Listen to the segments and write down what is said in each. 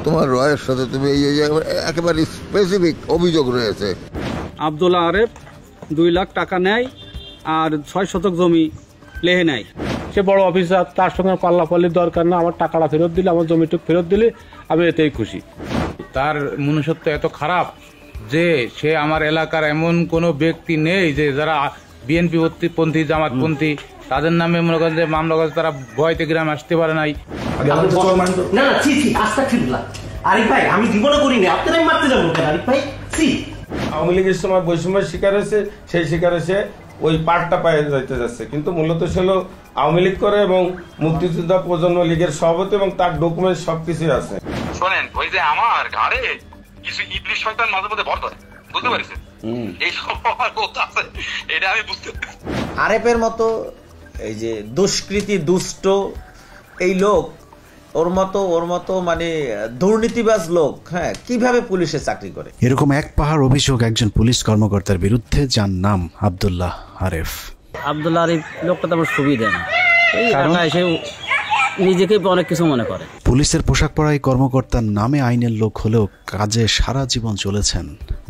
তোমার রয়ের সাথে তুমি এই একেবারে স্পেসিফিক অভিযোগ রয়েছে। আব্দুল্লাহ আরেফ 2 লাখ টাকা নেয় আর 6 শতক জমি লেহে নেয়। সে বড় অফিসার, তার সঙ্গে পাল্লাপাল্লির দরকার না। আমার টাকাটা ফেরত দিলে, আমার জমিটুক ফেরত দিলে আমি এতেই খুশি। তার মনুষ্যত্ব এত খারাপ যে সে আমার এলাকার এমন কোনো ব্যক্তি নেই যে যারা বিএনপি পন্থী, জামাতপন্থী, তাদের নামে মনে করেন যে মামলা করে তারা ভয়তে গ্রামে আসতে পারে নাই। না আস্তাগফিরুল্লাহ, আরিফ ভাই আমি জীবনে করিনি, আপনারাই মারতে যাবো কেন আরিফ ভাই? আওয়ামী লীগের সময় বৈষম্যের শিকার হয়েছে, সেই শিকার হয়েছে ওই পার্টটা পায়ে যাইতে যাচ্ছে, কিন্তু মূলত ছিল আওয়ামী লীগ করে এবং মুক্তিযোদ্ধা প্রজন্ম লীগের সভাপতি এবং তার ডকুমেন্ট সবকিছুই আছে। শোনেন, ওই যে আমার ঘাড়ে কিছু ইবলিশ শয়তান মাঝে মধ্যে ভর করে, বুঝতে পারছেন? এই সব আমার কথা আছে, এটা আমি বুঝতে পারছি। আরেফের মতো এই যে দুষ্কৃতী দুষ্ট এই লোক, ওর মতো মানে দুর্নীতিবাজ লোক, হ্যাঁ, কিভাবে পুলিশে চাকরি করে? এরকম এক পাহাড় অভিযোগ একজন পুলিশ কর্মকর্তার বিরুদ্ধে, যার নাম আব্দুল্লাহ আরেফ। আব্দুল্লাহ আরেফ লোকটা তো আমার সুবিধা না, এই একা এসে নিজেকে অনেক কিছু মনে করে। পুলিশের পোশাক পরা এই কর্মকর্তার নামে আইনের লোক হলেও কাজে সারা জীবন চলেছেন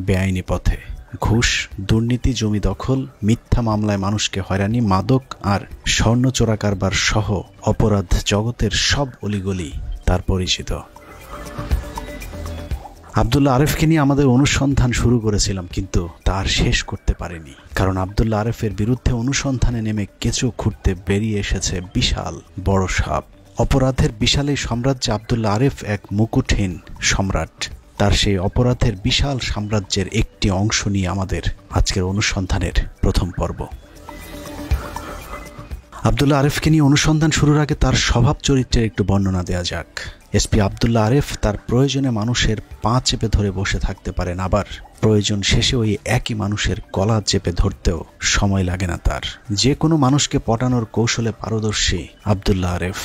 বেআইনি পথে। ঘুষ, দুর্নীতি, জমি দখল, মিথ্যা মামলায় মানুষকে হয়রানি, মাদক আর স্বর্ণ চোরা কারবার সহ অপরাধ জগতের সব অলিগলি তার পরিচিত। আব্দুল্লাহ আরেফকে নিয়ে আমাদের অনুসন্ধান শুরু করেছিলাম, কিন্তু তার শেষ করতে পারেনি, কারণ আব্দুল্লাহ আরেফের বিরুদ্ধে অনুসন্ধানে নেমে কেঁচো খুঁড়তে বেরিয়ে এসেছে বিশাল বড় সাপ। অপরাধের বিশাল এই সাম্রাজ্যে আব্দুল্লাহ আরেফ এক মুকুটহীন সম্রাট। তার সেই অপরাধের বিশাল সাম্রাজ্যের একটি অংশ নিয়ে আমাদের আজকের অনুসন্ধানের প্রথম পর্ব। আব্দুল্লাহ আরেফকে নিয়ে অনুসন্ধান শুরুর আগে তার স্বভাব চরিত্রের একটু বর্ণনা দেওয়া যাক। এসপি আব্দুল্লাহ আরেফ তার প্রয়োজনে মানুষের পা চেপে ধরে বসে থাকতে পারেন, আবার প্রয়োজন শেষে ওই একই মানুষের গলা চেপে ধরতেও সময় লাগে না তার। যে কোনো মানুষকে পটানোর কৌশলে পারদর্শী আব্দুল্লাহ আরেফ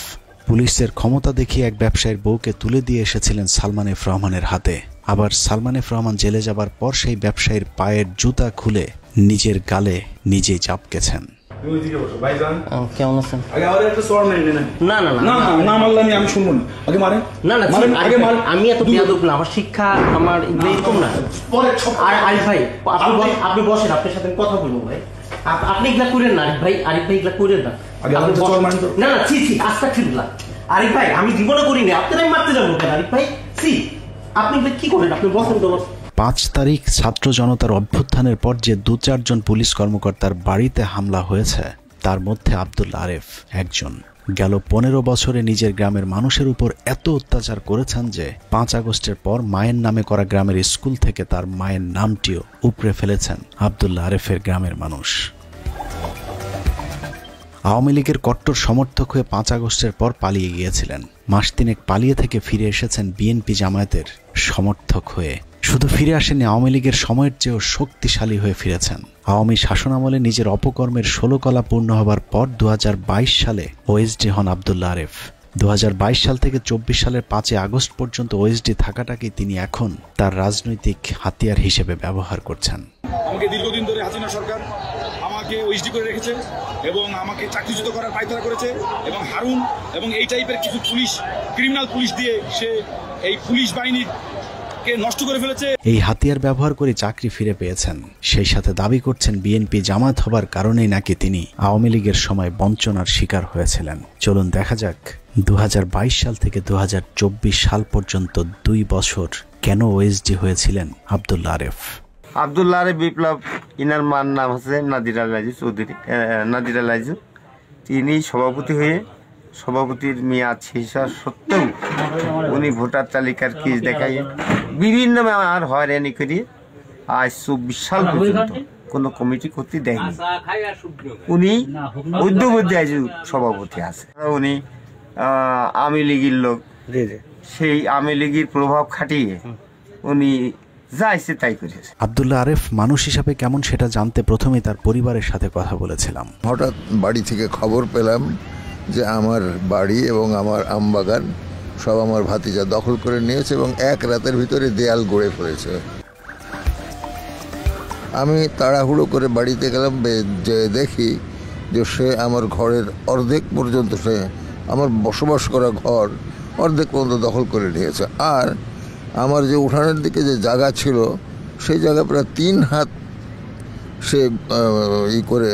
পুলিশের ক্ষমতা দেখিয়ে এক ব্যবসায়ীর বউকে তুলে দিয়ে এসেছিলেন সালমান এফ রহমানের হাতে। আবার সালমান এফ রহমান জেলে যাবার পর সেই ব্যবসায়ীর পায়ের জুতা খুলে নিজের গালে নিজেই চাপকেছেন। কেমন আছেন? আমি এত বেয়াদব না, আমার শিক্ষা আমার এরকম না। আরিফ ভাই আপনি বসেন, আপনার সাথে কথা বলবো ভাই। আপনি এগুলা করেন না আরিফ ভাই, এগুলা করেন না। না আস্তাগফিরুল্লাহ, আরিফ ভাই আমি জীবনে করিনি, আপনারাই মারতে যাবো কেন আরিফ ভাই? আপনি কি করেন? আপনি বসেন তো। 5 তারিখ ছাত্র জনতার অভ্যুত্থানের পর যে 2-4 জন পুলিশ কর্মকর্তার বাড়িতে হামলা হয়েছে, তার মধ্যে আব্দুল্লাহ আরেফ একজন। গেল 15 বছরে নিজের গ্রামের মানুষের উপর এত অত্যাচার করেছেন যে 5 আগস্টের পর মায়ের নামে করা গ্রামের স্কুল থেকে তার মায়ের নামটিও উপড়ে ফেলেছেন আব্দুল্লাহ আরেফের গ্রামের মানুষ। আওয়ামী লীগের কট্টর সমর্থক হয়ে 5 আগস্টের পর পালিয়ে গিয়েছিলেন। মাস 3 পালিয়ে থেকে ফিরে এসেছেন বিএনপি জামায়াতের সমর্থক হয়ে। শুধু ফিরে আসেননি, আওয়ামী লীগের সময়ের চেয়েও শক্তিশালী হয়ে ফিরেছেন। আওয়ামী শাসনামলে নিজের অপকর্মের 16 কলা পূর্ণ হবার পর 2022 সালে ওএসডি হন আব্দুল্লাহ আরেফ। 2022 সাল থেকে 24 সালের 5 আগস্ট পর্যন্ত ওএসডি থাকাটাকেই তিনি এখন তার রাজনৈতিক হাতিয়ার হিসেবে ব্যবহার করছেন। আমাকে দীর্ঘদিন ধরে হাসিনা সরকার আমাকে ওএসডি করে রেখেছে এবং আমাকে চাকরিচ্যুত করার পায়তারা করেছে, এবং হারুন এবং এই টাইপের কিছু পুলিশ, ক্রিমিনাল পুলিশ দিয়ে সে এই পুলিশ বাহিনীর নষ্ট করে ফেলেছে। এই হাতিয়ার ব্যবহার করে চাকরি ফিরে পেয়েছেন। সেই সাথে দাবি করছেন বিএনপি জামাত হবার কারণেই নাকি তিনি আওয়ামী লীগের সময় বঞ্চনার শিকার হয়েছিলেন। চলুন দেখা যাক 2022 সাল থেকে 2024 সাল পর্যন্ত 2 বছর কেন ওএসডি হয়েছিলেন আব্দুল্লাহ আরেফ। আব্দুল্লাহ আরেফ বিপ্লব, ইনার মার নাম হচ্ছে নাদিরা লাইজু চৌধুরী, নাদিরা লাইজু। তিনি সভাপতি হয়ে সভাপতির মেয়াদ শেষ হওয়া সত্ত্বেও উনি ভোটার তালিকার কেস দেখাইয়ে বিভিন্ন আমার হয়রানি করিয়ে আজ 24 সাল পর্যন্ত কোনো কমিটি করতে দেয়নি। উনি মধ্যে আজ সভাপতি আছে। উনি আওয়ামী লীগের লোক, সেই আওয়ামী লীগের প্রভাব খাটিয়ে উনি যা ইচ্ছে তাই করেছে। আব্দুল্লাহ আরেফ মানুষ হিসাবে কেমন সেটা জানতে প্রথমেই তার পরিবারের সাথে কথা বলেছিলাম। হঠাৎ বাড়ি থেকে খবর পেলাম যে আমার বাড়ি এবং আমার আমবাগান সব আমার ভাতিজা দখল করে নিয়েছে এবং এক রাতের ভিতরে দেয়াল গড়ে ফেলেছে। আমি তাড়াহুড়ো করে বাড়িতে গেলাম, যে দেখি যে সে আমার ঘরের অর্ধেক পর্যন্ত, সে আমার বসবাস করা ঘর অর্ধেক পর্যন্ত দখল করে নিয়েছে। আর আমার যে উঠানের দিকে যে জায়গা ছিল সেই জায়গা প্রায় 3 হাত সে করে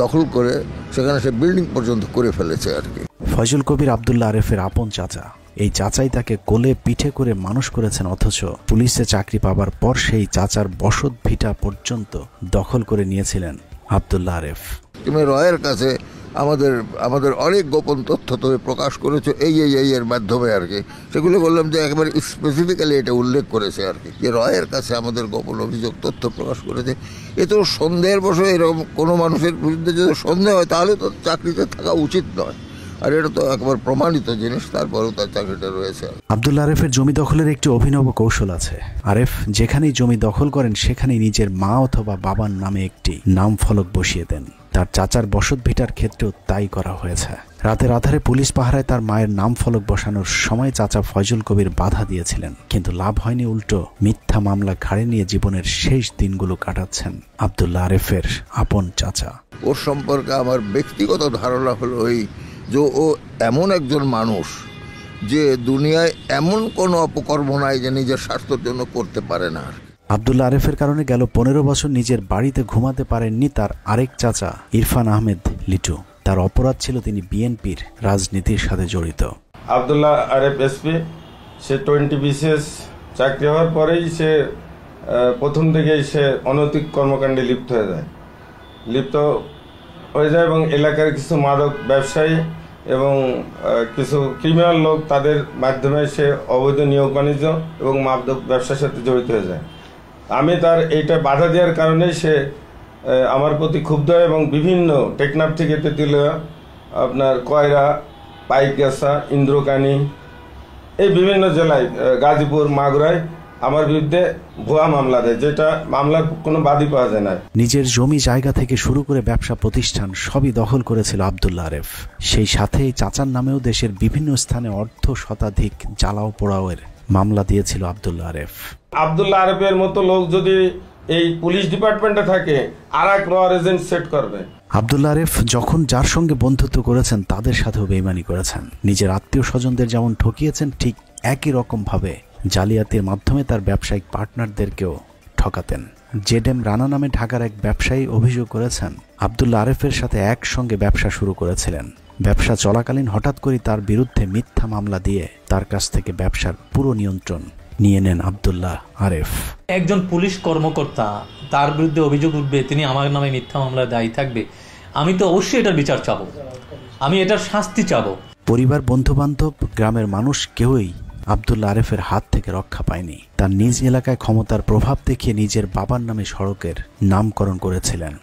দখল করে সেখানে সে বিল্ডিং পর্যন্ত করে ফেলেছে আর কি। ফয়জুল কবির আব্দুল্লাহ আরেফের আপন চাচা। এই চাচাই তাকে কোলে পিঠে করে মানুষ করেছেন, অথচ পুলিশে চাকরি পাবার পর সেই চাচার বসত ভিটা পর্যন্ত দখল করে নিয়েছিলেন আব্দুল্লাহ আরেফ। তুমি রয়ের কাছে আমাদের অনেক গোপন তথ্য তুমি প্রকাশ করেছো এই এর মাধ্যমে আর কি, সেগুলো বললাম যে একেবারে স্পেসিফিক্যালি এটা উল্লেখ করেছে আর কি, যে রয়ের কাছে আমাদের গোপন অভিযোগ তথ্য প্রকাশ করেছে। এ তো সন্দেহের বশে এরকম কোনো মানুষের বিরুদ্ধে যদি সন্দেহ হয় তাহলে তো চাকরিতে থাকা উচিত নয়, আর এটা তো একবার প্রমাণিত জিনিস, তারপরেও তার চাকরিটা রয়েছে। আব্দুল্লাহ আরেফের জমি দখলের একটি অভিনব কৌশল আছে। আরেফ যেখানেই জমি দখল করেন সেখানেই নিজের মা অথবা বাবার নামে একটি নাম ফলক বসিয়ে দেন। তার চাচার বসত ভিটার ক্ষেত্রেও তাই করা হয়েছে। রাতের আধারে পুলিশ পাহারায় তার মায়ের নাম ফলক বসানোর সময় চাচা ফয়জুল কবির বাধা দিয়েছিলেন, কিন্তু লাভ হয়নি, উল্টো মিথ্যা মামলা ঘাড়ে নিয়ে জীবনের শেষ দিনগুলো কাটাচ্ছেন আব্দুল্লাহ আরেফের আপন চাচা। ওর সম্পর্কে আমার ব্যক্তিগত ধারণা হলো যে ও এমন একজন মানুষ যে দুনিয়ায় এমন কোনো অপকর্ম নাই যে নিজের স্বার্থের জন্য করতে পারে না। আব্দুল্লাহ আরেফের কারণে গেল 15 বছর নিজের বাড়িতে ঘুমাতে পারেননি তার আরেক চাচা ইরফান আহমেদ লিটু। তার অপরাধ ছিল তিনি বিএনপির রাজনীতির সাথে জড়িত। আব্দুল্লাহ আরেফ এসপি, সে 20 BCS চাকরি হওয়ার পরেই সে প্রথম থেকেই সে অনৈতিক কর্মকাণ্ডে লিপ্ত হয়ে যায় এবং এলাকার কিছু মাদক ব্যবসায়ী এবং কিছু ক্রিমিনাল লোক তাদের মাধ্যমে সে অবৈধ নিয়োগ বাণিজ্য এবং মাদক ব্যবসার সাথে জড়িত হয়ে যায়। আমি তার এইটা বাধা দেওয়ার কারণে সে আমার প্রতি ক্ষুব্ধ হয় এবং বিভিন্ন টেকনাফ থেকে তেঁতুলিয়া, আপনার কয়রা, পাইকগাছা, ইন্দ্রকানী, এই বিভিন্ন জেলায়, গাজীপুর, মাগুরায় আমার বিরুদ্ধে ভুয়া মামলা দেয়, যেটা মামলার কোনো বাদী পাওয়া যায় না। নিজের জমি জায়গা থেকে শুরু করে ব্যবসা প্রতিষ্ঠান সবই দখল করেছিল আব্দুল্লাহ আরেফ। সেই সাথে চাচার নামেও দেশের বিভিন্ন স্থানে অর্ধ শতাধিক জ্বালাও পোড়াওয়ের মামলা দিয়েছিল আব্দুল্লাহ আরেফ। আব্দুল্লাহ আরেফের মতো লোক যদি এই পুলিশ ডিপার্টমেন্টে থাকে আর এক রয়ার এজেন্ট সেট করবে। আব্দুল্লাহ আরেফ যখন যার সঙ্গে বন্ধুত্ব করেছেন তাদের সাথেও বেইমানি করেছেন। নিজের আত্মীয় স্বজনদের যেমন ঠকিয়েছেন ঠিক একই রকম ভাবে জালিয়াতির মাধ্যমে তার ব্যবসায়িক পার্টনারদেরকেও ঠকাতেন। জেডএম রানা নামে ঢাকার এক ব্যবসায়ী অভিযোগ করেছেন আব্দুল্লাহ আরেফের সাথে একসঙ্গে ব্যবসা শুরু করেছিলেন। ব্যবসা চলাকালীন হঠাৎ করে তার বিরুদ্ধে মিথ্যা মামলা দিয়ে তার কাছ থেকে ব্যবসার পুরো নিয়ন্ত্রণ নিয়ে নেন আব্দুল্লাহ আরেফ। একজন পুলিশ কর্মকর্তা, তার বিরুদ্ধে অভিযোগ উঠবে, তিনি আমার নামে মিথ্যা মামলায় দায়ী থাকবে, আমি তো অবশ্যই এটার বিচার চাবো, আমি এটার শাস্তি চাবো। পরিবার, বন্ধু বান্ধব, গ্রামের মানুষ কেউই আব্দুল্লাহ আরেফের হাত থেকে রক্ষা পায়নি। তার নিজ এলাকায় ক্ষমতার প্রভাব দেখিয়ে নিজের বাবার নামে সড়কের নামকরণ করেছিলেন।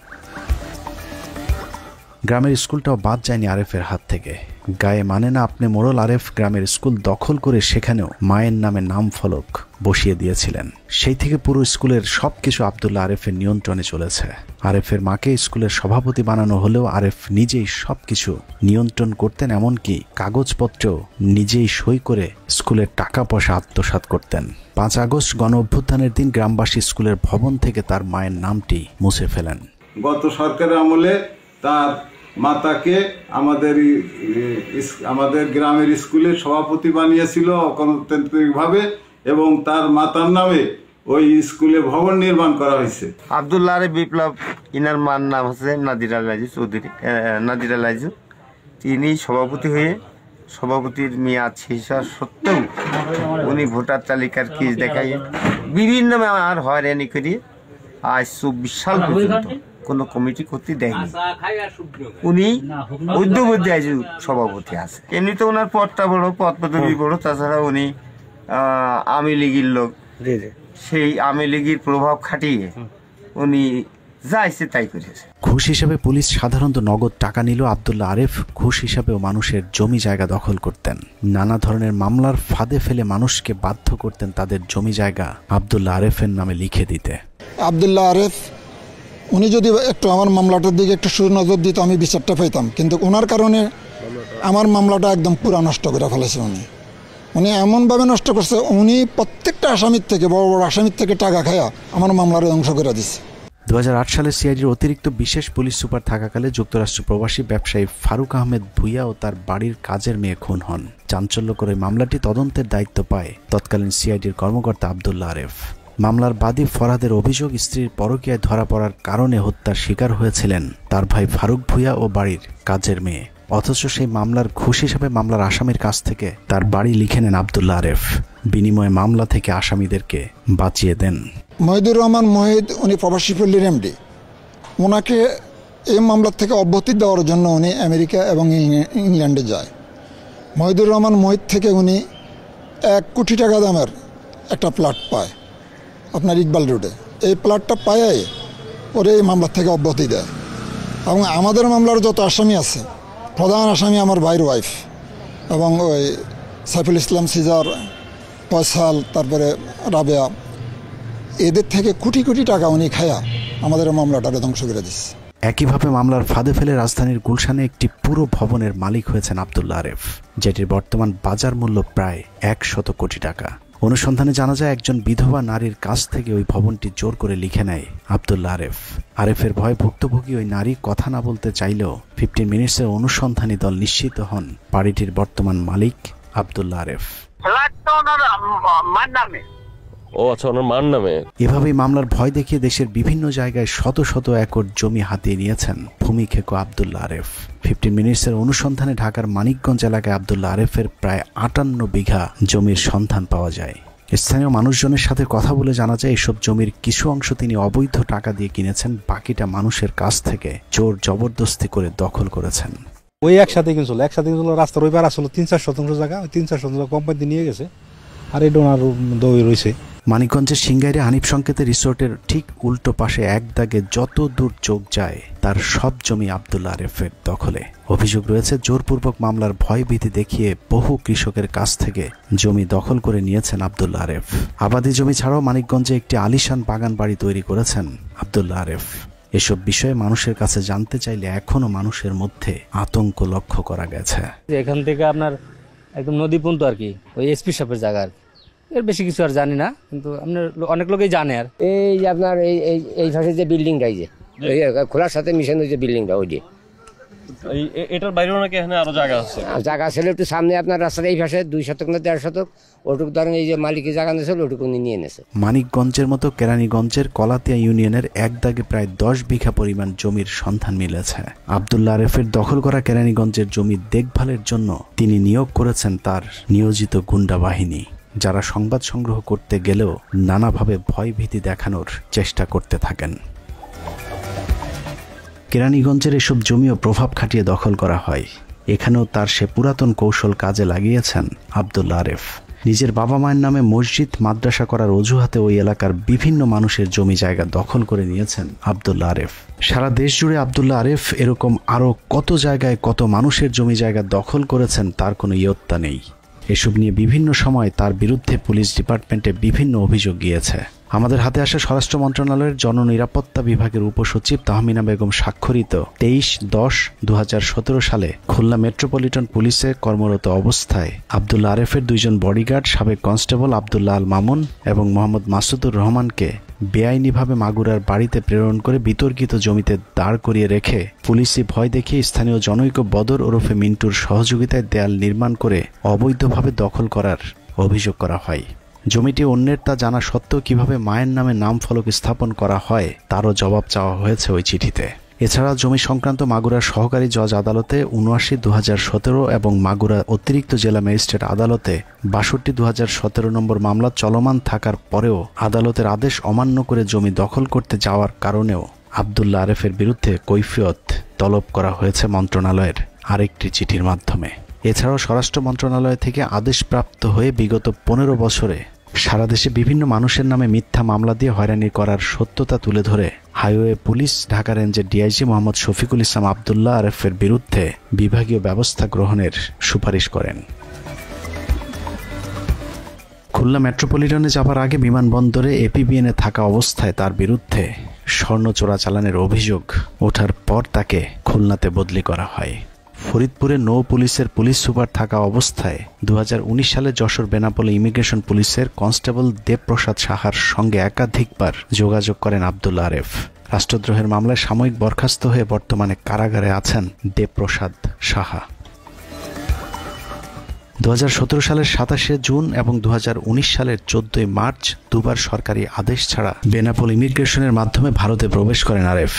গ্রামের স্কুলটাও বাদ যায়নি আরেফের হাত থেকে। গায়ে মানে না আপনি মোড়ল আরেফ গ্রামের স্কুল দখল করে সেখানেও মায়ের নামে নাম ফলক বসিয়ে দিয়েছিলেন। সেই থেকে পুরো স্কুলের সবকিছু আব্দুল্লাহ আরেফের নিয়ন্ত্রণে চলেছে। আরেফের মাকে স্কুলের সভাপতি বানানো হলেও আরেফ নিজেই সবকিছু নিয়ন্ত্রণ করতেন, এমনকি কাগজপত্রেও নিজেই সই করে স্কুলের টাকা পয়সা আত্মসাৎ করতেন। 5 আগস্ট গণ অভ্যুত্থানের দিন গ্রামবাসী স্কুলের ভবন থেকে তার মায়ের নামটি মুছে ফেলেন। গত সরকারের আমলে তার মাতাকে আমাদের গ্রামের স্কুলের সভাপতি বানিয়েছিল গণতান্ত্রিকভাবে এবং তার মাতার নামে ওই স্কুলে ভবন নির্মাণ করা হয়েছে। আব্দুল্লাহ আরেফ বিপ্লব, ইনার মার নাম হচ্ছে নাদিরা লাইজু চৌধুরী, নাদিরা লাইজু। তিনি সভাপতি হয়ে সভাপতির মেয়াদ শেষ হওয়া সত্ত্বেও উনি ভোটার তালিকার কেস দেখাইয়ে বিভিন্ন আর হয়রানি করিয়ে আজ 24 সাল পর্যন্ত কোনো কমিটি করতে দেয়নি। উনি ঐক্যবদ্ধ সভাপতি আছে। এমনিতে ওনার পদটা বড়, পদ পদবি বড়, তাছাড়া উনি আওয়ামী লীগের লোক। সেই আওয়ামী লীগের প্রভাব খাটিয়ে উনি যা ইচ্ছে তাই করেছে। ঘুষ হিসেবে পুলিশ সাধারণত নগদ টাকা নিল। আব্দুল্লাহ আরেফ ঘুষ হিসাবেও মানুষের জমি জায়গা দখল করতেন। নানা ধরনের মামলার ফাঁদে ফেলে মানুষকে বাধ্য করতেন তাদের জমি জায়গা আব্দুল্লাহ আরেফের নামে লিখে দিতে। আব্দুল্লাহ আরেফ উনি যদি একটু আমার মামলাটার দিকে একটু সুনজর দিত আমি বিচারটা পাইতাম, কিন্তু ওনার কারণে আমার মামলাটা একদম পুরা নষ্ট করে ফেলেছে। উনি এমনভাবে নষ্ট করছে, উনি প্রত্যেকটা আসামির থেকে, বড় বড় আসামির থেকে টাকা খায়া আমার মামলার ধ্বংস করে দিচ্ছে। 2008 সালে সিআইডির অতিরিক্ত বিশেষ পুলিশ সুপার থাকাকালে যুক্তরাষ্ট্র প্রবাসী ব্যবসায়ী ফারুক আহমেদ ভুইয়া ও তার বাড়ির কাজের মেয়ে খুন হন। চাঞ্চল্যকর এই মামলাটি তদন্তের দায়িত্ব পায় তৎকালীন সিআইডির কর্মকর্তা আব্দুল্লাহ আরেফ। মামলার বাদী ফরহাদের অভিযোগ, স্ত্রীর পরকীয়ায় ধরা পড়ার কারণে হত্যার শিকার হয়েছিলেন তার ভাই ফারুক ভুইয়া ও বাড়ির কাজের মেয়ে। অথচ সেই মামলার ঘুষ হিসেবে মামলার আসামির কাছ থেকে তার বাড়ি লিখে নেন আব্দুল্লাহ আরেফ। বিনিময়ে মামলা থেকে আসামিদেরকে বাঁচিয়ে দেন। মহিদুর রহমান মহিদ, উনি প্রবাসী পল্লীর এমডি, ওনাকে এই মামলার থেকে অব্যাহতি দেওয়ার জন্য উনি আমেরিকা এবং ইংল্যান্ডে যায়। মহিদুর রহমান মহিদ থেকে উনি 1 কোটি টাকা দামের একটা প্লট পায় আপনার ইকবাল রোডে। এই প্লটটা পায় ওরে এই মামলার থেকে অব্যাহতি দেয়। এবং আমাদের মামলার যত আসামি আছে, প্রধান আসামি আমার ভাইয়ের ওয়াইফ এবং ওই সাইফুল ইসলাম, সিজার, ফয়সাল, তারপরে রাবেয়া, এদের থেকে কোটি কোটি টাকা উনি খায়া আমাদের মামলাটাকে ধ্বংস করে দিচ্ছে। একইভাবে মামলার ফাঁদে ফেলে রাজধানীর গুলশানে একটি পুরো ভবনের মালিক হয়েছেন আব্দুল্লাহ আরেফ, যেটির বর্তমান বাজার মূল্য প্রায় 100 কোটি টাকা। অনুসন্ধানে জানা যায় একজন বিধবা নারীর কাছ থেকে ওই ভবনটি জোর করে লিখে নেয় আব্দুল্লাহ আরেফ। আরেফের ভয়ে ভুক্তভোগী ওই নারী কথা না বলতে চাইলেও 15 মিনিটসের অনুসন্ধানী দল নিশ্চিত হন বাড়িটির বর্তমান মালিক আব্দুল্লাহ আরেফ। ও আচ্ছা, ওনার মার নামে। এভাবেই মামলার ভয় দেখিয়ে দেশের বিভিন্ন জায়গায় শত শত একর জমি হাতিয়ে নিয়েছেন ভূমি খেকো আব্দুল্লাহ আরেফ। 15 মিনিটসের অনুসন্ধানে ঢাকার মানিকগঞ্জ এলাকায় আব্দুল্লাহ আরেফের প্রায় 58 বিঘা জমির সন্ধান পাওয়া যায়। স্থানীয় মানুষজনের সাথে কথা বলে জানা যায় এসব জমির কিছু অংশ তিনি অবৈধ টাকা দিয়ে কিনেছেন, বাকিটা মানুষের কাছ থেকে জোর জবরদস্তি করে দখল করেছেন। ওই একসাথে কিনছিল রাস্তার ওই পার আসলে 3-4 শতাংশ জায়গা, ওই 3-4 শতাংশ কোম্পানি নিয়ে গেছে, আর এই ডোনার দই রয়েছে। মানিকগঞ্জের সিংগাইরে হানিফ সংকেতের রিসোর্টের ঠিক উল্টো পাশে এক দাগে যত দূর চোখ যায় তার সব জমি আব্দুল্লাহ আরেফের দখলে। অভিযোগ রয়েছে জোরপূর্বক মামলার ভয়ভীতি দেখিয়ে বহু কৃষকের কাছ থেকে জমি দখল করে নিয়েছেন আব্দুল্লাহ আরেফ। আবাদি জমি ছাড়াও মানিকগঞ্জে একটি আলিশান বাগান বাড়ি তৈরি করেছেন আব্দুল্লাহ আরেফ। এসব বিষয়ে মানুষের কাছে জানতে চাইলে এখনো মানুষের মধ্যে আতঙ্ক লক্ষ্য করা গেছে। এখান থেকে আপনার একদম নদী পর্যন্ত আর কি ওই এসপি সাহেবের জায়গা, এর বেশি কিছু আর জানি না, কিন্তু আপনার অনেক লোকেই জানে। আর এই যে আপনার এই পাশে যে বিল্ডিংটা, এই যে খোলার সাথে মিশন যে বিল্ডিংটা, ওই যে এটার বাইরেও নাকি এখানে আরো জায়গা আছে? জায়গা ছিল একটু সামনে আপনার রাস্তার এই পাশে 2 শতক না 1.5 শতক, ওটুকু ধরেন এই যে মালিকের জায়গা নিয়েছিল ওটুকু নিয়ে এনেছে। মানিকগঞ্জের মতো কেরানীগঞ্জের কলাতিয়া ইউনিয়নের এক দাগে প্রায় 10 বিঘা পরিমাণ জমির সন্ধান মিলেছে। আব্দুল্লাহ আরেফের দখল করা কেরানীগঞ্জের জমি দেখভালের জন্য তিনি নিয়োগ করেছেন তার নিয়োজিত গুন্ডা বাহিনী, যারা সংবাদ সংগ্রহ করতে গেলেও নানাভাবে ভয়ভীতি দেখানোর চেষ্টা করতে থাকেন। কেরানীগঞ্জের এসব জমিও প্রভাব খাটিয়ে দখল করা হয়। এখানেও তার সে পুরাতন কৌশল কাজে লাগিয়েছেন আব্দুল্লাহ আরেফ। নিজের বাবা মায়ের নামে মসজিদ মাদ্রাসা করার অজুহাতে ওই এলাকার বিভিন্ন মানুষের জমি জায়গা দখল করে নিয়েছেন আব্দুল্লাহ আরেফ। সারা দেশ জুড়ে আব্দুল্লাহ আরেফ এরকম আরও কত জায়গায় কত মানুষের জমি জায়গা দখল করেছেন তার কোনো ইয়ত্তা নেই। এসব নিয়ে বিভিন্ন সময় তার বিরুদ্ধে পুলিশ ডিপার্টমেন্টে বিভিন্ন অভিযোগ গিয়েছে। আমাদের হাতে আসা স্বরাষ্ট্র মন্ত্রণালয়ের জননিরাপত্তা বিভাগের উপসচিব তাহমিনা বেগম স্বাক্ষরিত 23/10/2017 সালে খুলনা মেট্রোপলিটন পুলিশে কর্মরত অবস্থায় আব্দুল্লাহ আরেফের 2 জন বডিগার্ড সাবেক কনস্টেবল আব্দুল্লাহ আল মামুন এবং মোহাম্মদ মাসুদুর রহমানকে বেআইনিভাবে মাগুরার বাড়িতে প্রেরণ করে বিতর্কিত জমিতে দাঁড় করিয়ে রেখে পুলিশি ভয় দেখিয়ে স্থানীয় জনৈক বদর ওরফে মিন্টুর সহযোগিতায় দেয়াল নির্মাণ করে অবৈধভাবে দখল করার অভিযোগ করা হয়। জমিটি অন্যের তা জানা সত্ত্বেও কিভাবে মায়ের নামে নাম ফলক স্থাপন করা হয় তারও জবাব চাওয়া হয়েছে ওই চিঠিতে। এছাড়া জমি সংক্রান্ত মাগুরার সহকারী জজ আদালতে 79/2017 এবং মাগুরা অতিরিক্ত জেলা ম্যাজিস্ট্রেট আদালতে 62/2017 নম্বর মামলা চলমান থাকার পরেও আদালতের আদেশ অমান্য করে জমি দখল করতে যাওয়ার কারণেও আব্দুল্লাহ আরেফের বিরুদ্ধে কৈফিয়ত তলব করা হয়েছে মন্ত্রণালয়ের আরেকটি চিঠির মাধ্যমে। এছাড়াও স্বরাষ্ট্র মন্ত্রণালয় থেকে আদেশপ্রাপ্ত হয়ে বিগত 15 বছরে সারা দেশে বিভিন্ন মানুষের নামে মিথ্যা মামলা দিয়ে হয়রানি করার সত্যতা তুলে ধরে হাইওয়ে পুলিশ ঢাকা রেঞ্জের ডিআইজি মোহাম্মদ শফিকুল ইসলাম আব্দুল্লাহ আরেফের বিরুদ্ধে বিভাগীয় ব্যবস্থা গ্রহণের সুপারিশ করেন। খুলনা মেট্রোপলিটনে যাবার আগে বিমানবন্দরে এপিবিএনে থাকা অবস্থায় তার বিরুদ্ধে স্বর্ণ চোরাচালানের অভিযোগ ওঠার পর তাকে খুলনাতে বদলি করা হয়। ফরিদপুরে নৌ পুলিশের পুলিশ সুপার থাকা অবস্থায় 2019 সালে যশোর বেনাপোলে ইমিগ্রেশন পুলিশের কনস্টেবল দেবপ্রসাদ সাহার সঙ্গে একাধিকবার যোগাযোগ করেন আব্দুল্লাহ আরেফ। রাষ্ট্রদ্রোহের মামলায় সাময়িক বরখাস্ত হয়ে বর্তমানে কারাগারে আছেন দেবপ্রসাদ সাহা। 2017 সালের 27শে জুন এবং 2019 সালের 14ই মার্চ দুবার সরকারি আদেশ ছাড়া বেনাপোল ইমিগ্রেশনের মাধ্যমে ভারতে প্রবেশ করেন আরেফ।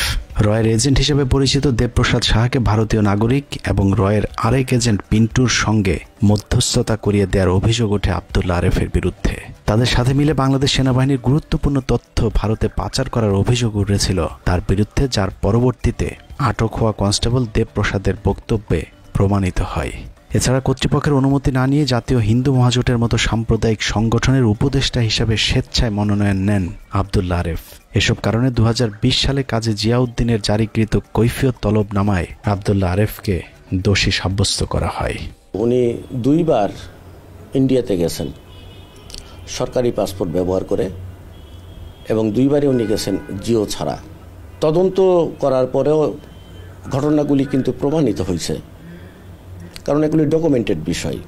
রয়ের এজেন্ট হিসেবে পরিচিত দেবপ্রসাদ সাহাকে ভারতীয় নাগরিক এবং রয়ের আরেক এজেন্ট পিন্টুর সঙ্গে মধ্যস্থতা করিয়ে দেওয়ার অভিযোগ ওঠে আব্দুল্লাহ আরেফের বিরুদ্ধে। তাদের সাথে মিলে বাংলাদেশ সেনাবাহিনীর গুরুত্বপূর্ণ তথ্য ভারতে পাচার করার অভিযোগ উঠেছিল তার বিরুদ্ধে, যার পরবর্তীতে আটক হওয়া কনস্টেবল দেবপ্রসাদের বক্তব্যে প্রমাণিত হয়। এছাড়া কর্তৃপক্ষের অনুমতি না নিয়ে জাতীয় হিন্দু মহাজোটের মতো সাম্প্রদায়িক সংগঠনের উপদেষ্টা হিসেবে স্বেচ্ছায় মনোনয়ন নেন আব্দুল্লাহ আরেফ। এসব কারণে 2020 সালে কাজী জিয়াউদ্দিনের জারিকৃত কৈফিয়ত তলবনামায় আব্দুল্লাহ আরেফকে দোষী সাব্যস্ত করা হয়। উনি 2 বার ইন্ডিয়াতে গেছেন সরকারি পাসপোর্ট ব্যবহার করে, এবং 2 বারই উনি গেছেন জিও ছাড়া। তদন্ত করার পরেও ঘটনাগুলি কিন্তু প্রমাণিত হয়েছে, কারণ এগুলি ডকুমেন্টেড বিষয়।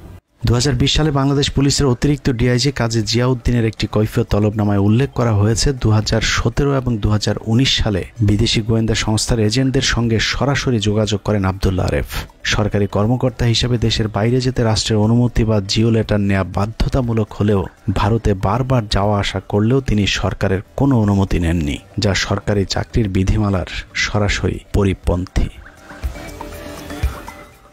2020 সালে বাংলাদেশ পুলিশের অতিরিক্ত ডিআইজি কাজী জিয়াউদ্দিনের একটি কৈফিয়ত তলবনামায় উল্লেখ করা হয়েছে 2017 এবং 2019 সালে বিদেশি গোয়েন্দা সংস্থার এজেন্টদের সঙ্গে সরাসরি যোগাযোগ করেন আব্দুল্লাহ আরেফ। সরকারি কর্মকর্তা হিসেবে দেশের বাইরে যেতে রাষ্ট্রের অনুমতি বা জিও লেটার নেওয়া বাধ্যতামূলক হলেও ভারতে বারবার যাওয়া আসা করলেও তিনি সরকারের কোনো অনুমতি নেননি, যা সরকারি চাকরির বিধিমালার সরাসরি পরিপন্থী।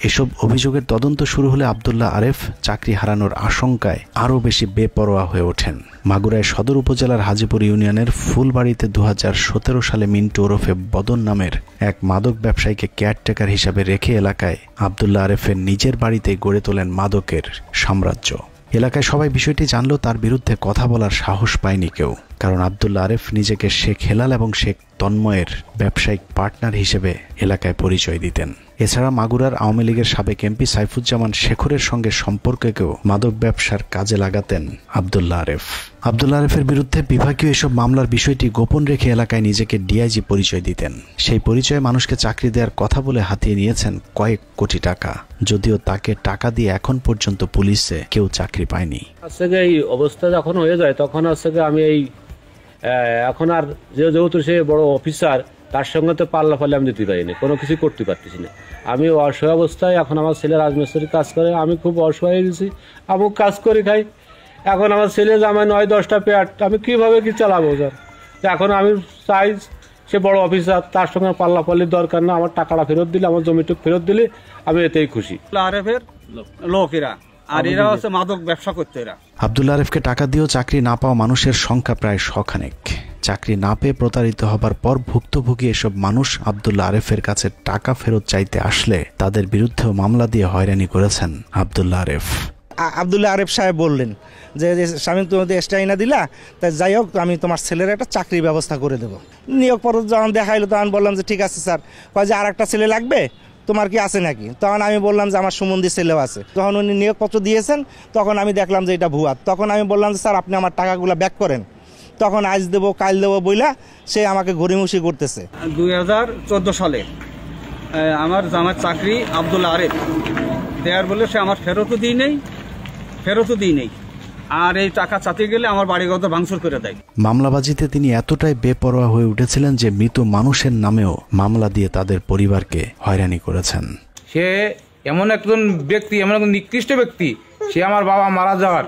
এসব অভিযোগের তদন্ত শুরু হলে আব্দুল্লাহ আরেফ চাকরি হারানোর আশঙ্কায় আরও বেশি বেপরোয়া হয়ে ওঠেন। মাগুরায় সদর উপজেলার হাজিপুর ইউনিয়নের ফুলবাড়িতে 2017 সালে মিন্টু ওরফে বদন নামের এক মাদক ব্যবসায়ীকে কেয়ারটেকার হিসাবে রেখে এলাকায় আব্দুল্লাহ আরেফের নিজের বাড়িতে গড়ে তোলেন মাদকের সাম্রাজ্য। এলাকায় সবাই বিষয়টি জানলেও তার বিরুদ্ধে কথা বলার সাহস পায়নি কেউ, কারণ আব্দুল্লাহ আরেফ নিজেকে শেখ হেলাল এবং শেখ তন্ময়ের ব্যবসায়িক পার্টনার হিসেবে এলাকায় পরিচয় দিতেন। এছাড়া মাগুরার আওয়ামী লীগের সাবেক এমপি সাইফুজ্জামান শেখরের সঙ্গে সম্পর্ককেও মাদক ব্যবসার কাজে লাগাতেন আব্দুল্লাহ আরেফ। আব্দুল্লাহ আরেফের বিরুদ্ধে বিভাগীয় এসব মামলার বিষয়টি গোপন রেখে এলাকায় নিজেকে ডিআইজি পরিচয় দিতেন। সেই পরিচয়ে মানুষকে চাকরি দেওয়ার কথা বলে হাতিয়ে নিয়েছেন কয়েক কোটি টাকা, যদিও তাকে টাকা দিয়ে এখন পর্যন্ত পুলিশে কেউ চাকরি পায়নি। এই অবস্থা যখন হয়ে যায় তখন আমি এই এখন আর যেহেতু সে বড় অফিসার, তার সঙ্গে তো পাল্লা ফাল্লে আমি দিতে পারিনি, কোনো কিছু করতে পারতেছি না। আমি অসহায় অবস্থায়, এখন আমার ছেলে রাজমিস্ত্রির কাজ করে, আমি খুব অসহায় হয়ে গেছি, আমি কাজ করে খাই। এখন আমার ছেলে জামাই 9-10টা পেট, আমি কীভাবে কি চালাবো স্যার? এখন আমি চাই সে বড় অফিসার, তার সঙ্গে পাল্লা পাল্লির দরকার না, আমার টাকাটা ফেরত দিলে, আমার জমিটুকু ফেরত দিলে আমি এতেই খুশি। আরেফের লোকেরা আর এরা হচ্ছে মাদক ব্যবসা করতে। এরা আব্দুল্লাহ আরেফকে টাকা দিয়েও চাকরি না পাওয়া মানুষের সংখ্যা প্রায় 100 খানেক। চাকরি না পেয়ে প্রতারিত হবার পর ভুক্তভোগী এসব মানুষ আব্দুল্লাহ আরেফের কাছে টাকা ফেরত চাইতে আসলে তাদের বিরুদ্ধেও মামলা দিয়ে হয়রানি করেছেন আব্দুল্লাহ আরেফ। আব্দুল্লাহ আরেফ সাহেব বললেন যে স্বামী তুমি এক্সট্রা না দিলা, তাই যাই হোক আমি তোমার ছেলের একটা চাকরির ব্যবস্থা করে দেবো। নিয়োগ পত্র যখন দেখাইলো তখন বললাম যে ঠিক আছে স্যার, কয় যে আর একটা ছেলে লাগবে, তোমার কি আছে নাকি? তখন আমি বললাম যে আমার সুমন্দির ছেলেও আছে। যখন উনি নিয়োগপত্র দিয়েছেন তখন আমি দেখলাম যে এটা ভুয়া। তখন আমি বললাম যে স্যার আপনি আমার টাকাগুলো ব্যাক করেন। তখন আজ দেবো কাল দেবো বইলা সে আমাকে ঘড়িমুষি করতেছে। 2014 সালে আমার জামার চাকরি আব্দুল্লাহ আরেফ দেয়ার বলে সে আমার ফেরতও দিই নেই, আর এই টাকা চাতে গেলে আমার বাড়িঘর ভাঙচুর করে দেয়। মামলাবাজিতে তিনি এতটাই বেপরোয়া হয়ে উঠেছিলেন যে মৃত মানুষের নামেও মামলা দিয়ে তাদের পরিবারকে হয়রানি করেছেন। সে এমন একজন ব্যক্তি, এমন একজন নিকৃষ্ট ব্যক্তি, সে আমার বাবা মারা যাওয়ার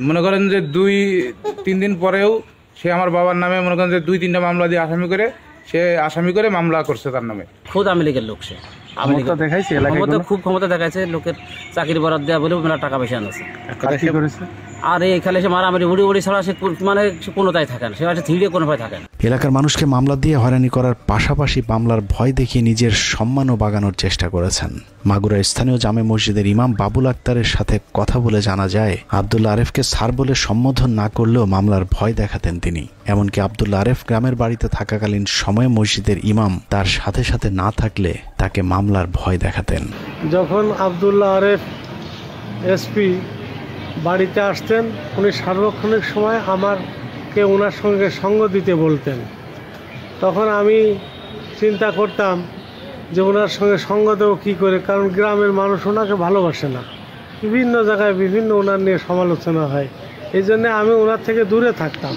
মনে করেন যে 2-3 দিন পরেও সে আমার বাবার নামে মনে করেন যে 2-3টা মামলা দিয়ে আসামি করে মামলা করছে তার নামে। খুব আওয়ামী লীগের লোক, সে খুব ক্ষমতা দেখাইছে, লোকের চাকরি বরাদ দেওয়া বলেও মেলা টাকা পয়সা আনছে। আর এইখানে সে মারামারি উড়ি ছাড়া সে মানে কোনোটাই থাকে না, সে আছে ধীরে কোনো ভয় থাকে না। এলাকার মানুষকে মামলা দিয়ে হয়রানি করার পাশাপাশি মামলার ভয় দেখিয়ে নিজের সম্মানও বাগানোর চেষ্টা করেছেন। মাগুরার স্থানীয় জামে মসজিদের ইমাম বাবুল আক্তারের সাথে কথা বলে জানা যায় আব্দুল্লাহ আরেফকে স্যার বলে সম্বোধন না করলেও মামলার ভয় দেখাতেন তিনি। এমনকি আব্দুল্লাহ আরেফ গ্রামের বাড়িতে থাকাকালীন সময়ে মসজিদের ইমাম তার সাথে সাথে না থাকলে তাকে মামলার ভয় দেখাতেন। যখন আব্দুল্লাহ আরেফ এসপি বাড়িতে আসতেন, উনি সার্বক্ষণিক সময় আমাকে ওনার সঙ্গে সঙ্গ দিতে বলতেন। তখন আমি চিন্তা করতাম যে ওনার সঙ্গে সঙ্গ দেবো কী করে, কারণ গ্রামের মানুষ ওনাকে ভালোবাসে না, বিভিন্ন জায়গায় বিভিন্ন ওনার নিয়ে সমালোচনা হয়, এই জন্যে আমি ওনার থেকে দূরে থাকতাম।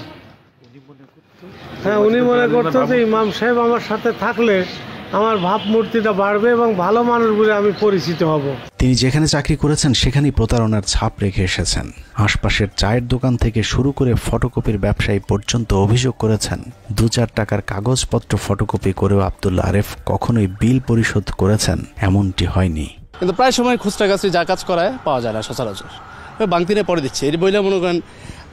হ্যাঁ, উনি মনে করতো যে ইমাম সাহেব আমার সাথে থাকলে আমার ভাবমূর্তিটা বাড়বে এবং ভালো মানুষ বলে আমি পরিচিত হব। তিনি যেখানে চাকরি করেছেন সেখানেই প্রতারণার ছাপ রেখে এসেছেন। আশপাশের চায়ের দোকান থেকে শুরু করে ফটোকপির ব্যবসায়ী পর্যন্ত অভিযোগ করেছেন 2-4 টাকার কাগজপত্র ফটোকপি করেও আব্দুল্লাহ আরেফ কখনোই বিল পরিশোধ করেছেন এমনটি হয়নি। কিন্তু প্রায় সময় খুচরা কাছে যা কাজ করায় পাওয়া যায় না সচরাচর, বাংতিনে পরে দিচ্ছে এই বইলে মনে করেন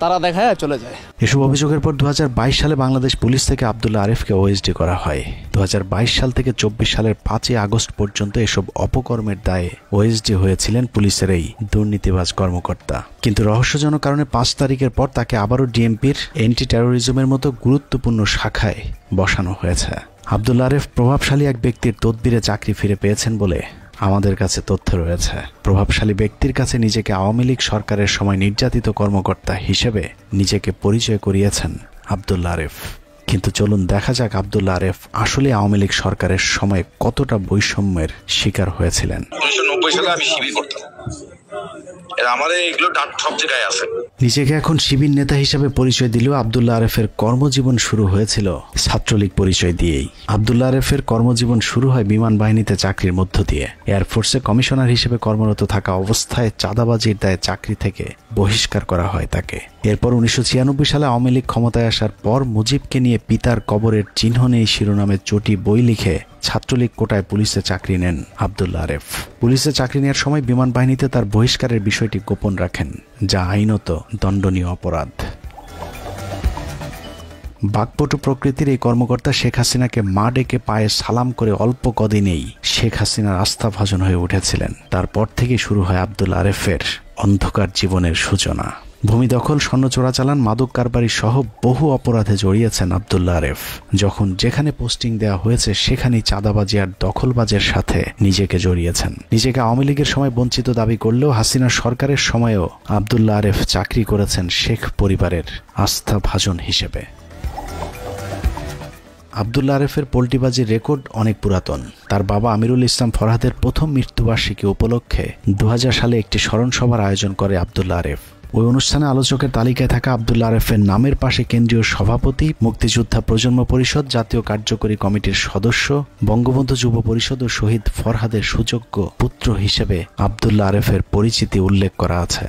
তারা দেখায় চলে যায়। এসব অভিযোগের পর 2022 সালে বাংলাদেশ পুলিশ থেকে আব্দুল্লাহ আরেফকে ওএসডি করা হয়। 2022 সাল থেকে 24 সালের 5 আগস্ট পর্যন্ত এসব অপকর্মের দায়ে ওএসডি হয়েছিলেন পুলিশের এই দুর্নীতিবাজ কর্মকর্তা। কিন্তু রহস্যজনক কারণে 5 তারিখের পর তাকে আবারও ডিএমপির অ্যান্টি টেরোরিজমের মতো গুরুত্বপূর্ণ শাখায় বসানো হয়েছে। আব্দুল্লাহ আরেফ প্রভাবশালী এক ব্যক্তির তদবিরে চাকরি ফিরে পেয়েছেন বলে আমাদের কাছে তথ্য রয়েছে। প্রভাবশালী ব্যক্তির কাছে নিজেকে আওয়ামী লীগ সরকারের সময় নির্যাতিত কর্মকর্তা হিসেবে নিজেকে পরিচয় করিয়েছেন আব্দুল্লাহ আরেফ। কিন্তু চলুন দেখা যাক আব্দুল্লাহ আরেফ আসলে আওয়ামী লীগ সরকারের সময় কতটা বৈষম্যের শিকার হয়েছিলেন। 1990 সালে আমি শিবির করতাম, আমাদের এগুলো সব জায়গায় আছে। নিজেকে এখন শিবির নেতা হিসেবে পরিচয় দিলেও আব্দুল্লাহ আরেফের কর্মজীবন শুরু হয়েছিল ছাত্রলীগ পরিচয় দিয়েই। আব্দুল্লাহ আরেফের কর্মজীবন শুরু হয় বিমান বাহিনীতে চাকরির মধ্য দিয়ে। এয়ারফোর্সে কমিশনার হিসেবে কর্মরত থাকা অবস্থায় চাঁদাবাজির দায়ে চাকরি থেকে বহিষ্কার করা হয় তাকে। এরপর 1996 সালে আওয়ামী লীগ ক্ষমতায় আসার পর মুজিবকে নিয়ে পিতার কবরের চিহ্ন নেই শিরোনামে চটি বই লিখে ছাত্রলীগ কোটায় পুলিশে চাকরি নেন আব্দুল্লাহ আরেফ। পুলিশে চাকরি নেওয়ার সময় বিমান বাহিনীতে তার বহিষ্কারের বিষয়টি গোপন রাখেন, যা আইনত দণ্ডনীয় অপরাধ। বাকপটু প্রকৃতির এই কর্মকর্তা শেখ হাসিনাকে মা ডেকে পায়ে সালাম করে অল্প কদিনেই শেখ হাসিনার আস্থাভাজন হয়ে উঠেছিলেন। তারপর থেকে শুরু হয় আব্দুল্লাহ আরেফের অন্ধকার জীবনের সূচনা। ভূমি দখল, স্বর্ণ চোরাচালান, মাদক কারবারি সহ বহু অপরাধে জড়িয়েছেন আব্দুল্লাহ আরেফ। যখন যেখানে পোস্টিং দেওয়া হয়েছে সেখানেই চাঁদাবাজি আর দখলবাজের সাথে নিজেকে জড়িয়েছেন। নিজেকে আওয়ামী লীগের সময় বঞ্চিত দাবি করলেও হাসিনা সরকারের সময়ও আব্দুল্লাহ আরেফ চাকরি করেছেন শেখ পরিবারের আস্থাভাজন হিসেবে। আব্দুল্লাহ আরেফের পোল্টিবাজির রেকর্ড অনেক পুরাতন। তার বাবা আমিরুল ইসলাম ফরহাদের প্রথম মৃত্যুবার্ষিকী উপলক্ষে 2000 সালে একটি স্মরণ সভার আয়োজন করে আব্দুল্লাহ আরেফ। ওই অনুষ্ঠানে আলোচকের তালিকায় থাকা আব্দুল্লাহ আরেফের নামের পাশে কেন্দ্রীয় সভাপতি, মুক্তিযোদ্ধা প্রজন্ম পরিষদ, জাতীয় কার্যকরী কমিটির সদস্য, বঙ্গবন্ধু যুব পরিষদ ও শহীদ ফরহাদের সুযোগ্য পুত্র হিসেবে আব্দুল্লাহ আরেফের পরিচিতি উল্লেখ করা আছে।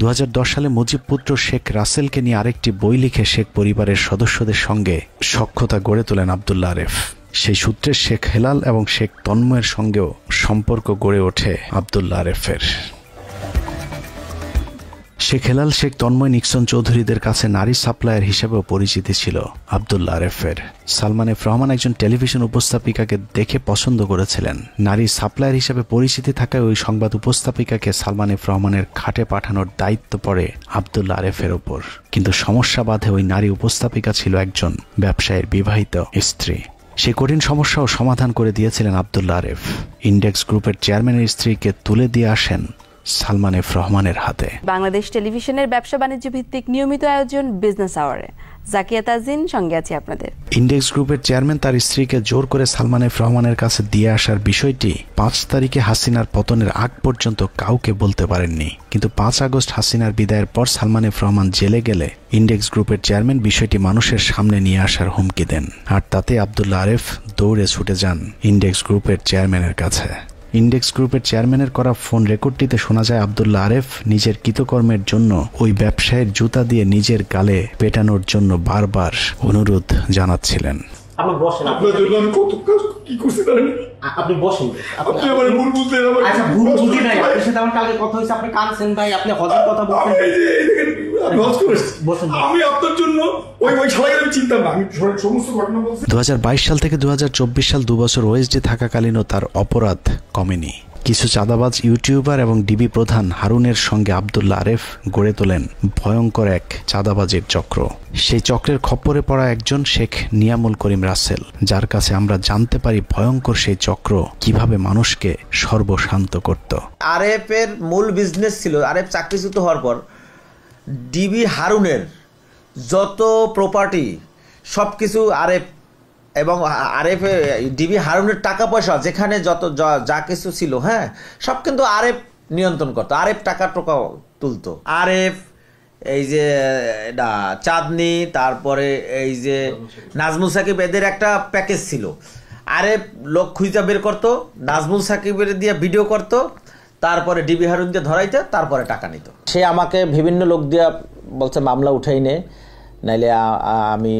2010 সালে মুজিব পুত্র শেখ রাসেলকে নিয়ে আরেকটি বই লিখে শেখ পরিবারের সদস্যদের সঙ্গে সখ্যতা গড়ে তোলেন আব্দুল্লাহ আরেফ। সেই সূত্রে শেখ হেলাল এবং শেখ তন্ময়ের সঙ্গেও সম্পর্ক গড়ে ওঠে আব্দুল্লাহ আরেফের। শেখ হেলাল, শেখ তন্ময়, নিক্সন চৌধুরীদের কাছে নারী সাপ্লায়ার হিসেবেও পরিচিতি ছিল আব্দুল্লাহ আরেফের। সালমান এফ রহমান একজন টেলিভিশন উপস্থাপিকাকে দেখে পছন্দ করেছিলেন। নারী সাপ্লায়ার হিসেবে পরিচিতি থাকায় ওই সংবাদ উপস্থাপিকাকে সালমান এফ রহমানের খাটে পাঠানোর দায়িত্ব পড়ে আব্দুল্লাহ আরেফের ওপর। কিন্তু সমস্যা বাধে ওই নারী উপস্থাপিকা ছিল একজন ব্যবসায়ীর বিবাহিত স্ত্রী। সেই কঠিন সমস্যাও সমাধান করে দিয়েছিলেন আব্দুল্লাহ আরেফ। ইন্ডেক্স গ্রুপের চেয়ারম্যানের স্ত্রীকে তুলে দিয়ে আসেন সালমান এফ রহমানের হাতে। বাংলাদেশ টেলিভিশনের ব্যবসা বাণিজ্য ভিত্তিক নিয়মিত আয়োজন বিজনেস আওয়ারে জাকিয়া তাজিন সঙ্গে আছি আপনাদের। ইন্ডেক্স গ্রুপের চেয়ারম্যান তার স্ত্রীকে জোর করে সালমান এফ রহমানের কাছে দিয়ে আসার বিষয়টি 5 তারিখে হাসিনার পতনের আগ পর্যন্ত কাউকে বলতে পারেননি। কিন্তু 5 আগস্ট হাসিনার বিদায়ের পর সালমান এফ রহমান জেলে গেলে ইন্ডেক্স গ্রুপের চেয়ারম্যান বিষয়টি মানুষের সামনে নিয়ে আসার হুমকি দেন। আর তাতে আব্দুল্লাহ আরেফ দৌড়ে ছুটে যান ইন্ডেক্স গ্রুপের চেয়ারম্যানের কাছে। ইন্ডেক্স গ্রুপের চেয়ারম্যানের করা ফোন রেকর্ডটিতে শোনা যায় আব্দুল্লাহ আরেফ নিজের কৃতকর্মের জন্য ওই ব্যবসায়ীর জুতা দিয়ে নিজের গালে পেটানোর জন্য বারবার অনুরোধ জানাচ্ছিলেন। আপনি বসেন, আপনার জন্য আমি কত কাজ কি করছি জানেন? আপনি বসেন। আপনি আমার ভুল বুঝলেন। আচ্ছা, ভুল বুঝি নাই, আপনার সাথে আমার কালকে কথা হয়েছে, আপনি কানছেন ভাই, আপনি হজের কথা বলছেন। আমি হজ করেছি, আমি আপনার জন্য ওই শালাকে আমি চিন্তা না, আমি সমস্ত ঘটনা বলছি। 2022 সাল থেকে 2024 সাল 2 বছর ওএসডি থাকাকালীনও তার অপরাধ কমেনি। কিছু চাঁদাবাজ ইউটিউবার এবং ডিবি প্রধান হারুনের সঙ্গে আব্দুল্লাহ আরেফ গড়ে তোলেন ভয়ঙ্কর এক চাঁদাবাজির চক্র। সেই চক্রের খপ্পরে পড়া একজন শেখ নিয়ামুল করিম রাসেল, যার কাছে আমরা জানতে পারি ভয়ঙ্কর সেই চক্র কিভাবে মানুষকে সর্বশান্ত করত। আরেফের মূল বিজনেস ছিল, আরেফ চাকরিচ্যুত হওয়ার পর ডিবি হারুনের যত প্রপার্টি সব কিছু আরেফ এবং আরেফে ডিবি হারুনের টাকা পয়সা যেখানে যত যা কিছু ছিল, হ্যাঁ, সব কিন্তু আরেফ নিয়ন্ত্রণ করতো। আরেফ টাকা টোকা তুলতো। আরেফ এই যে চাঁদনি, তারপরে এই যে নাজমুল সাকিব, এদের একটা প্যাকেজ ছিল। আরে লোক খুঁজা বের করতো, নাজমুল সাকিবের দিয়ে ভিডিও করতো, তারপরে ডিবি হারুন দিয়ে ধরাইতে, তারপরে টাকা নিত। সে আমাকে বিভিন্ন লোক দিয়ে বলছে মামলা উঠাই নে, নাইলে আমি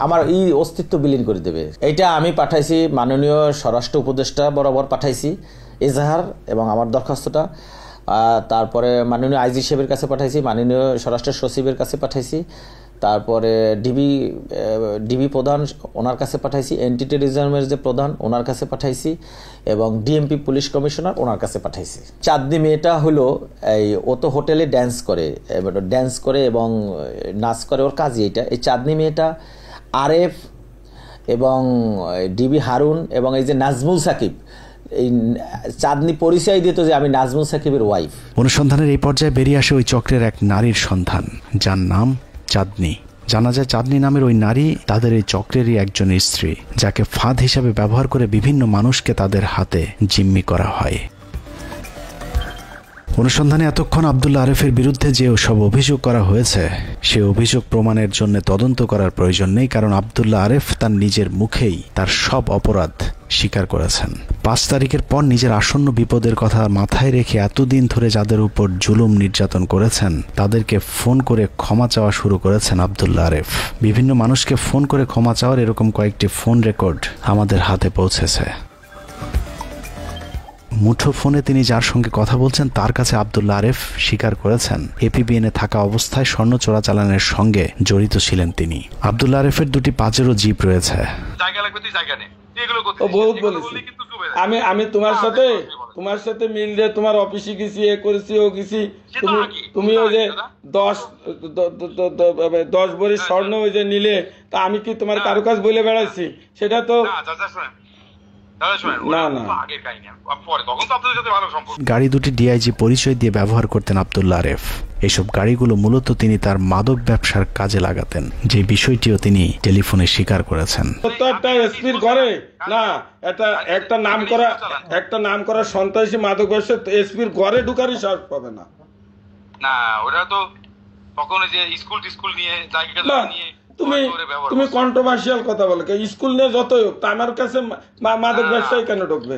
আমার এই অস্তিত্ব বিলীন করে দেবে। এইটা আমি পাঠাইছি মাননীয় স্বরাষ্ট্র উপদেষ্টা বরাবর পাঠাইছি এজাহার এবং আমার দরখাস্তটা। তারপরে মাননীয় আইজি সাহেবের কাছে পাঠাইছি, মাননীয় স্বরাষ্ট্র সচিবের কাছে পাঠাইছি, তারপরে ডিবি প্রধান ওনার কাছে পাঠাইছি, অ্যান্টি টেররিজমের যে প্রধান ওনার কাছে পাঠাইছি, এবং ডিএমপি পুলিশ কমিশনার ওনার কাছে পাঠাইছি। চাঁদনি মেয়েটা হলো ও তো হোটেলে ড্যান্স করে এবং নাচ করে, ওর কাজই এইটা। এই চাঁদনি মেয়েটা আরেফ এবং ডিবি হারুন এবং এই যে নাজমুল সাকিব, এই চাঁদনি পরিচয় দিত যে আমি নাজমুল সাকিবের ওয়াইফ। অনুসন্ধানের এই পর্যায়ে বেরিয়ে আসে ওই চক্রের এক নারীর সন্ধান, যার নাম চাঁদনি। জানা যায় চাঁদনি নামের ওই নারী তাদের এই চক্রেরই একজন স্ত্রী, যাকে ফাঁদ হিসাবে ব্যবহার করে বিভিন্ন মানুষকে তাদের হাতে জিম্মি করা হয়। অনুসন্ধানে এতক্ষণ আব্দুল্লাহ আরেফের বিরুদ্ধে যে সব অভিযোগ করা হয়েছে, সে অভিযোগ প্রমাণের জন্য তদন্ত করার প্রয়োজন নেই, কারণ আব্দুল্লাহ আরেফ তার নিজের মুখেই তার সব অপরাধ স্বীকার করেছেন। 5 তারিখের পর নিজের আসন্ন বিপদের কথা মাথায় রেখে এতদিন ধরে যাদের উপর জুলুম নির্যাতন করেছেন, তাদেরকে ফোন করে ক্ষমা চাওয়া শুরু করেছেন আব্দুল্লাহ আরেফ। বিভিন্ন মানুষকে ফোন করে ক্ষমা চাওয়ার এরকম কয়েকটি ফোন রেকর্ড আমাদের হাতে পৌঁছেছে। মুঠো ফোনে তিনি যার সঙ্গে কথা বলছেন তার কাছে আব্দুল্লাহ আরেফ স্বীকার করেছেন এপিবিএনে থাকা অবস্থায় স্বর্ণ চোরাচালানের সঙ্গে জড়িত ছিলেন তিনি। আব্দুল্লাহ আরেফের 2টি পাজেরো জিপ রয়েছে। বহুত বলেছি আমি তোমার সাথে মিল দিয়ে তোমার অফিসে গেছি, এ করেছি, ও গেছি, তুমি ওই যে 10 ভরি স্বর্ণ ওই যে নিলে, তা আমি কি তোমার কারো কাজ বলে বেড়াচ্ছি? সেটা তো গাড়ি দুটি ডিআইজি পরিচয় দিয়ে ব্যবহার করতেন আব্দুল্লাহ আরেফ। এসব গাড়িগুলো মূলত তিনি তার মাদক ব্যবসার কাজে লাগাতেন, যে বিষয়টিও তিনি টেলিফোনে স্বীকার করেছেন। একটা নাম করা সন্ত্রাসী মাদক ব্যবসা এসপির ঘরে ঢুকারই সাহস পাবে না। না ওটা তো তখন যে স্কুল নিয়ে জায়গা নিয়ে তুমি কন্ট্রোভার্সিয়াল কথা বলো, স্কুল নিয়ে যতই হোক, আমার কাছে মাদক ব্যবসায়ী কেন ঢুকবে?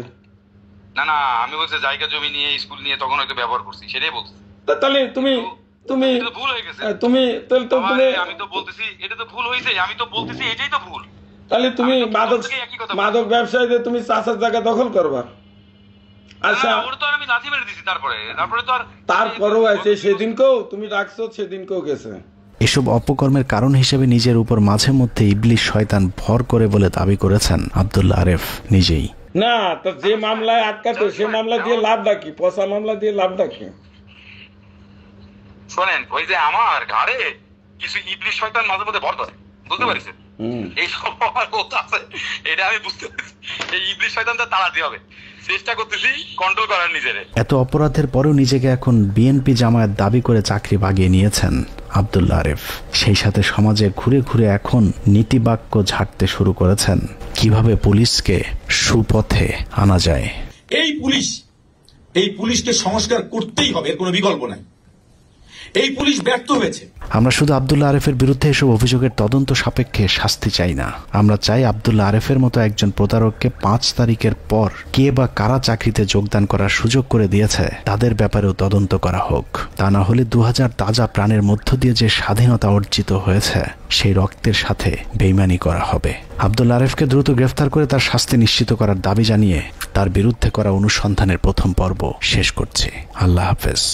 না আমি বলছি জায়গা জমি নিয়ে স্কুল নিয়ে তখন হয়তো ব্যবহার করছি, সেটাই বলছি। তাহলে তুমি ভুল হয়ে গেছে। আমি তো বলতেছি এটা তো ভুল হয়েছে, আমি তো বলতেছি এটাই তো ভুল। তাহলে তুমি মাদক ব্যবসায়ীদের তুমি চাষার জায়গা দখল করবা? আচ্ছা, আমি লাথি মেরে দিছি, তারপরেও আছে, সেদিনকেও তুমি রাখছো, সেদিনকেও গেছে। এসব অপকর্মের কারণ হিসেবে নিজের উপর মাঝে মধ্যে ইবলিশ শয়তান ভর করে বলে দাবি করেছেন আব্দুল্লাহ আরেফ নিজেই। না তো যে মামলায় আটকাতো সে মামলা দিয়ে লাভ ডাকি, পচা মামলা দিয়ে লাভ ডাকি। শোনেন, ওই যে আমার ঘাড়ে কিছু ইবলিশ শয়তান মাঝে মধ্যে ভর করে, বুঝতে পারছেন? এই সব আমার কথা আছে, এটা আমি বুঝতে পারছি। এই ইবলিশ শয়তানটা তাড়াতে হবে, চেষ্টা করতেছি কন্ট্রোল করার নিজেরে। এত অপরাধের পরেও নিজেকে এখন বিএনপি জামায়াত দাবি করে চাকরি বাগিয়ে নিয়েছেন আব্দুল্লাহ আরেফ। সেই সাথে সমাজে ঘুরে ঘুরে এখন নীতিবাক্য ঝাড়তে শুরু করেছেন কিভাবে পুলিশকে সুপথে আনা যায়। এই পুলিশকে সংস্কার করতেই হবে, এর কোনো বিকল্প নাই। এই পুলিশ ব্যর্থ হয়েছে। আমরা শুধু আব্দুল্লাহ আরেফের বিরুদ্ধে এসব অভিযোগের তদন্ত সাপেক্ষে শাস্তি চাই না, আমরা চাই আব্দুল্লাহ আরেফের মতো একজন প্রতারককে 5 তারিখের পর কে বা কারা চাকরিতে যোগদান করার সুযোগ করে দিয়েছে তাদের ব্যাপারেও তদন্ত করা হোক। তা না হলে 2000 তাজা প্রাণের মধ্য দিয়ে যে স্বাধীনতা অর্জিত হয়েছে সেই রক্তের সাথে বেইমানি করা হবে। আব্দুল্লাহ আরেফকে দ্রুত গ্রেফতার করে তার শাস্তি নিশ্চিত করার দাবি জানিয়ে তার বিরুদ্ধে করা অনুসন্ধানের প্রথম পর্ব শেষ করছি। আল্লাহ হাফেজ।